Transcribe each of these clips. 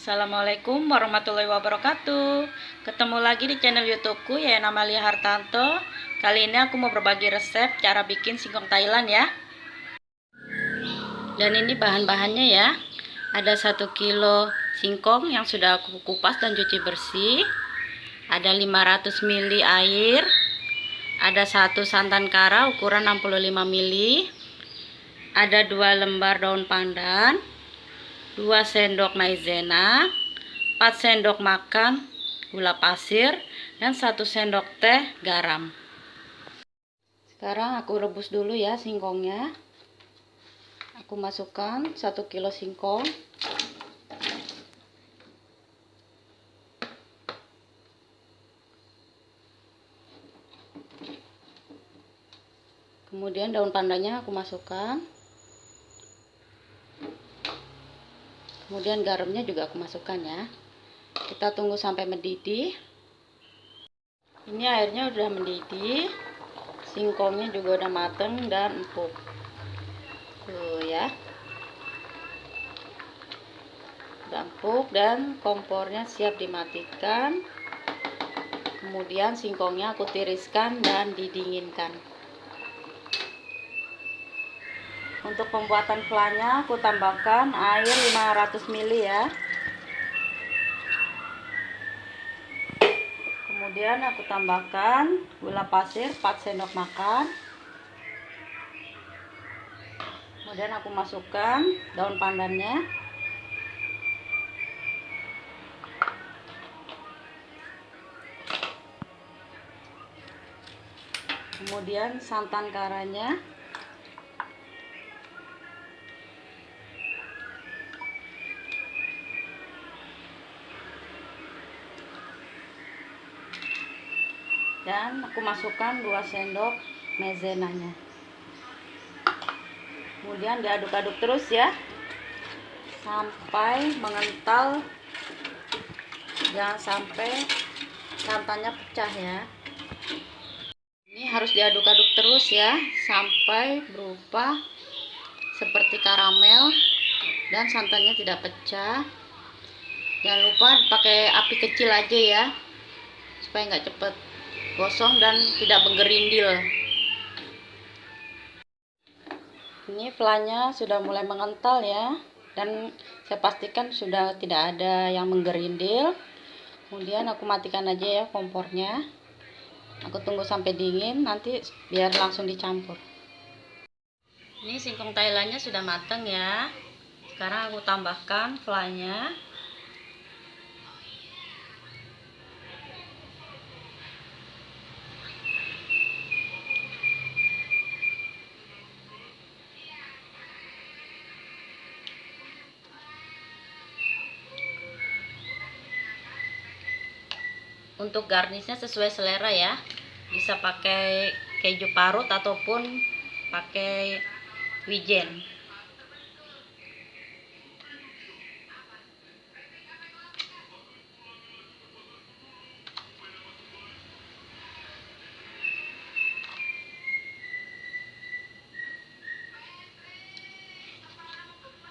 Assalamualaikum warahmatullahi wabarakatuh. Ketemu lagi di channel YouTubeku ya, Amalia Hartanto. Kali ini aku mau berbagi resep cara bikin singkong Thailand ya. Dan ini bahan-bahannya ya. Ada 1 kilo singkong yang sudah aku kupas dan cuci bersih. Ada 500 ml air. Ada 1 santan kara ukuran 65 ml. Ada 2 lembar daun pandan, 2 sendok maizena, 4 sendok makan gula pasir, dan 1 sendok teh garam. Sekarang aku rebus dulu ya singkongnya. Aku masukkan 1 kilo singkong. Kemudian daun pandannya aku masukkan. Kemudian garamnya juga aku masukkan ya. Kita tunggu sampai mendidih. Ini airnya udah mendidih. Singkongnya juga udah mateng dan empuk. Tuh ya. Udah empuk dan kompornya siap dimatikan. Kemudian singkongnya aku tiriskan dan didinginkan. Untuk pembuatan flannya aku tambahkan air 500 ml ya. Kemudian aku tambahkan gula pasir 4 sendok makan. Kemudian aku masukkan daun pandannya. Kemudian santan karanya. Dan aku masukkan 2 sendok maizenanya. Kemudian diaduk-aduk terus ya sampai mengental, jangan sampai santannya pecah ya. Ini harus diaduk-aduk terus ya sampai berubah seperti karamel dan santannya tidak pecah. Jangan lupa pakai api kecil aja ya supaya nggak cepet gosong dan tidak menggerindil. Ini flannya sudah mulai mengental ya, dan saya pastikan sudah tidak ada yang menggerindil. Kemudian aku matikan aja ya kompornya. Aku tunggu sampai dingin, nanti biar langsung dicampur. Ini singkong Thailandnya sudah matang ya. Sekarang aku tambahkan flannya. Untuk garnisnya sesuai selera ya, bisa pakai keju parut ataupun pakai wijen.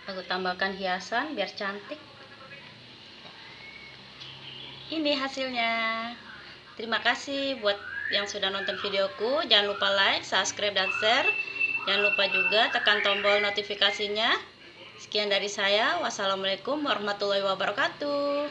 Aku tambahkan hiasan biar cantik. Ini hasilnya. Terima kasih buat yang sudah nonton videoku. Jangan lupa like, subscribe, dan share. Jangan lupa juga tekan tombol notifikasinya. Sekian dari saya. Wassalamualaikum warahmatullahi wabarakatuh.